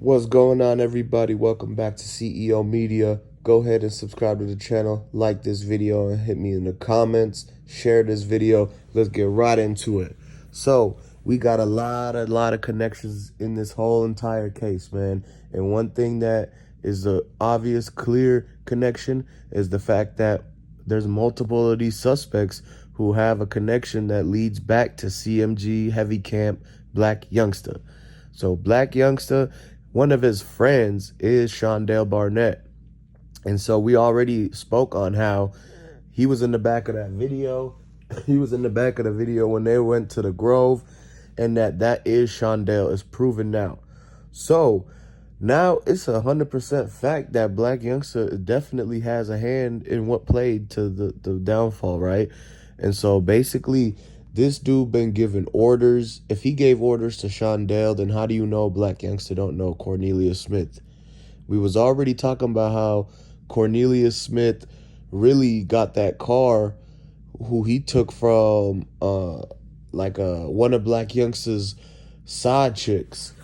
What's going on, everybody? Welcome back to CEO Media. Go ahead and subscribe to the channel, like this video, and hit me in the comments. Share this video. Let's get right into it. So we got a lot of connections in this whole entire case, man. And one thing that is a obvious, clear connection is the fact that there's multiple of these suspects who have a connection that leads back to CMG Heavy Camp Blac Youngsta. So Blac Youngsta, one of his friends is Shondell Barnett. And so we already spoke on how he was in the back of that video. He was in the back of the video when they went to the Grove, and that is Shondell. Is proven now. So now it's 100% fact that Blac Youngsta definitely has a hand in what played to the downfall, right? And so basically, this dude been giving orders. If he gave orders to Shondell, then how do you know Blac Youngsta don't know Cornelius Smith? We was already talking about how Cornelius Smith really got that car who he took from one of Blac Youngsta's side chicks.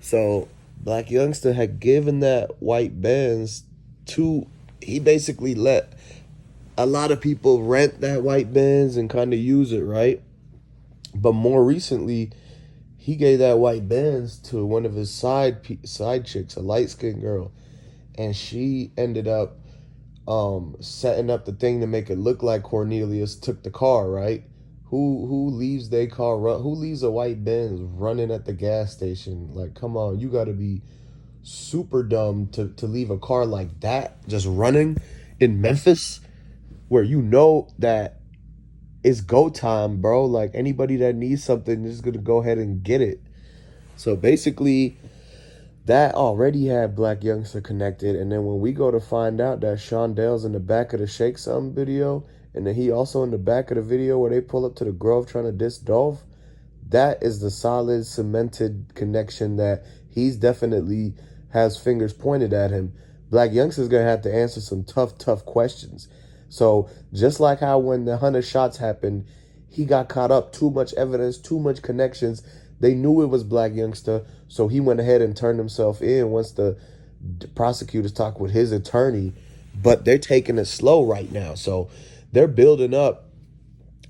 So Blac Youngsta had given that white Benz to, he basically let a lot of people rent that white Benz and kind of use it, right? But more recently, he gave that white Benz to one of his side chicks, a light skinned girl, and she ended up setting up the thing to make it look like Cornelius took the car, right? Who leaves their car run? Who leaves a white Benz running at the gas station? Like, come on, you got to be super dumb to leave a car like that just running in Memphis, where you know that it's go time, bro. Like, anybody that needs something is gonna go ahead and get it. So basically, that already had Blac Youngsta connected, and then when we go to find out that Shondell's in the back of the Shake Something video, and then he also in the back of the video where they pull up to the Grove trying to diss Dolph, that is the solid cemented connection that he's definitely has fingers pointed at him. Blac Youngsta's gonna have to answer some tough questions. So just like how when the 100 shots happened, he got caught up, too much evidence, too much connections. They knew it was Blac Youngsta, so he went ahead and turned himself in once the prosecutors talked with his attorney. But they're taking it slow right now. So they're building up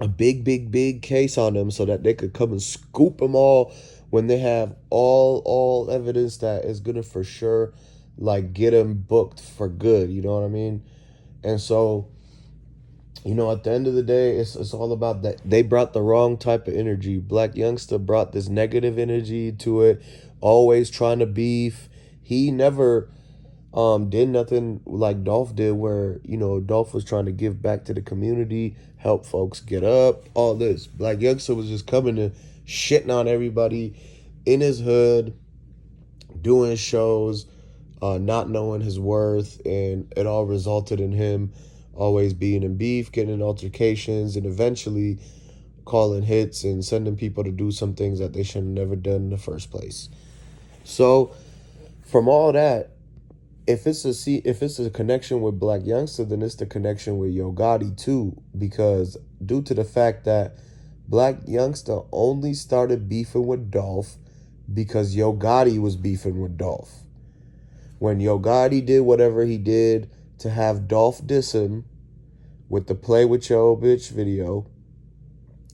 a big case on them so that they could come and scoop them all when they have all evidence that is gonna for sure like get them booked for good. You know what I mean? And so, at the end of the day, it's all about that. They brought the wrong type of energy. Blac Youngsta brought this negative energy to it, always trying to beef. He never did nothing like Dolph did, where Dolph was trying to give back to the community, help folks get up, all this. Blac Youngsta was just coming and shitting on everybody in his hood, doing shows, not knowing his worth, and it all resulted in him always being in beef, getting in altercations, and eventually calling hits and sending people to do some things that they should have never done in the first place. So from all that, if it's a connection with Blac Youngsta, then it's the connection with Yo Gotti too, because due to the fact that Blac Youngsta only started beefing with Dolph because Yo Gotti was beefing with Dolph. When Yo Gotti did whatever he did to have Dolph diss him with the Play With Yo Bitch video,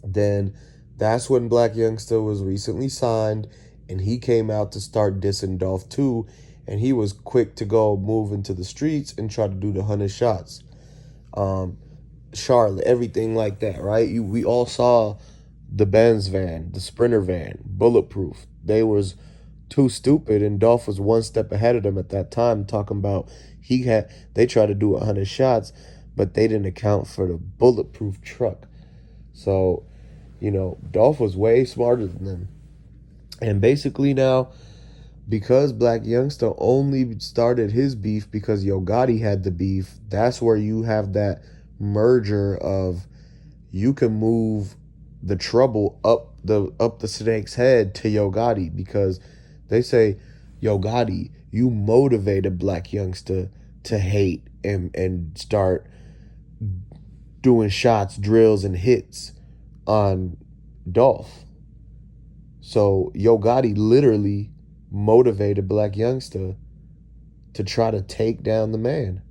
then that's when Blac Youngsta was recently signed, and he came out to start dissing Dolph too, and he was quick to go move into the streets and try to do the 100 shots. Charlotte, everything like that, right? We all saw the Benz van, the Sprinter van, bulletproof. They was too stupid, and Dolph was one step ahead of them at that time, talking about they tried to do 100 shots, but they didn't account for the bulletproof truck. So, Dolph was way smarter than them. And basically now, because Blac Youngsta only started his beef because Yo Gotti had the beef, that's where you have that merger of, you can move the trouble up the snake's head to Yo Gotti, because they say, Yo Gotti, you motivated Blac Youngsta to hate and start doing shots, drills, and hits on Dolph. So Yo Gotti literally motivated Blac Youngsta to try to take down the man.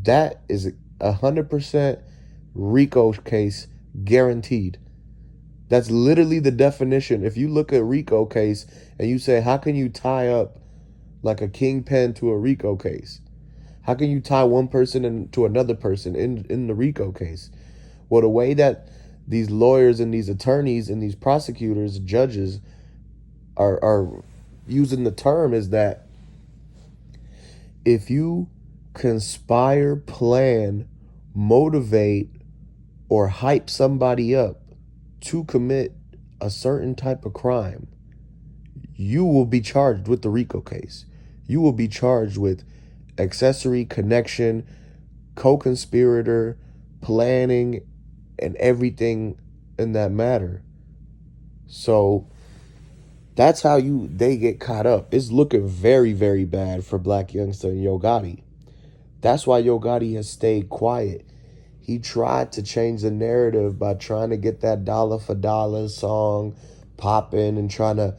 That is 100% RICO case guaranteed. That's literally the definition. If you look at RICO case and you say, how can you tie up like a kingpin to a RICO case? How can you tie one person to another person in the RICO case? Well, the way that these lawyers and these attorneys and these prosecutors, judges are using the term is that if you conspire, plan, motivate, or hype somebody up to commit a certain type of crime, you will be charged with the RICO case. You will be charged with accessory, connection, co-conspirator, planning, and everything in that matter. So that's how they get caught up. It's looking very, very bad for Blac Youngsta and Yo Gotti. That's why Yo Gotti has stayed quiet. He tried to change the narrative by trying to get that dollar for dollar song popping and trying to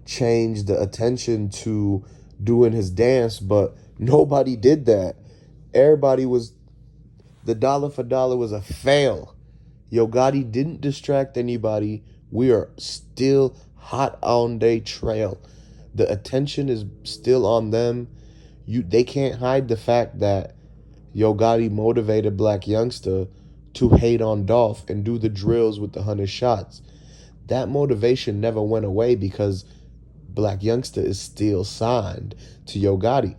change the attention to doing his dance, but nobody did that. The dollar for dollar was a fail. Yo Gotti didn't distract anybody. We are still hot on their trail. The attention is still on them. They can't hide the fact that Yo Gotti motivated Blac Youngsta to hate on Dolph and do the drills with the 100 shots. That motivation never went away because Blac Youngsta is still signed to Yo Gotti.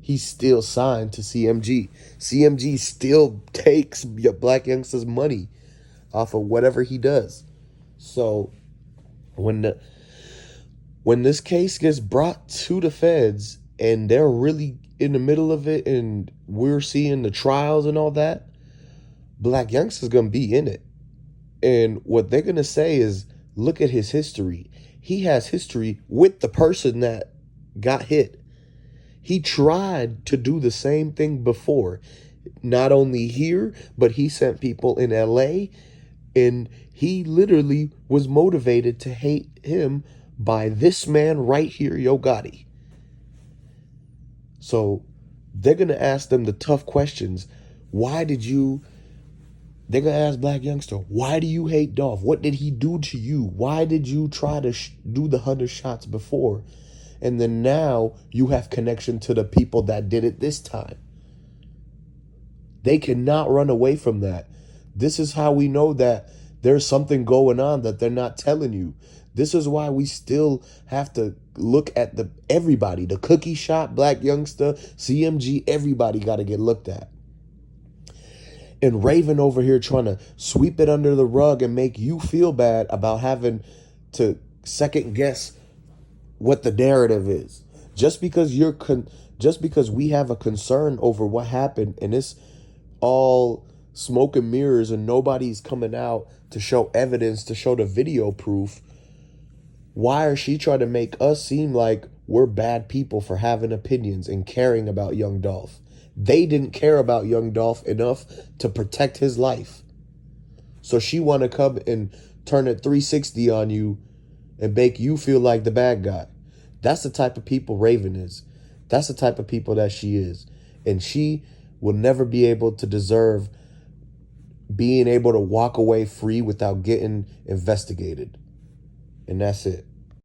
He's still signed to CMG. CMG still takes Blac Youngsta's money off of whatever he does. So when this case gets brought to the feds and they're really in the middle of it and we're seeing the trials and all that, Blac Youngsta's going to be in it. And what they're going to say is, look at his history. He has history with the person that got hit. He tried to do the same thing before. Not only here, but he sent people in LA, and he literally was motivated to hate him by this man right here, Yo Gotti. So they're going to ask them the tough questions. They're going to ask Blac Youngsta, why do you hate Dolph? What did he do to you? Why did you try to do the 100 shots before? And then now you have connection to the people that did it this time. They cannot run away from that. This is how we know that there's something going on that they're not telling you. This is why we still have to look at everybody. The cookie shop, Blac Youngsta, CMG, everybody got to get looked at. And Raven over here trying to sweep it under the rug and make you feel bad about having to second guess what the narrative is. Just because we have a concern over what happened and it's all smoke and mirrors and nobody's coming out to show evidence, to show the video proof, why is she trying to make us seem like we're bad people for having opinions and caring about young Dolph? They didn't care about young Dolph enough to protect his life. So she want to come and turn it 360 on you and make you feel like the bad guy. That's the type of people Raven is. That's the type of people that she is. And she will never be able to deserve being able to walk away free without getting investigated. And that's it.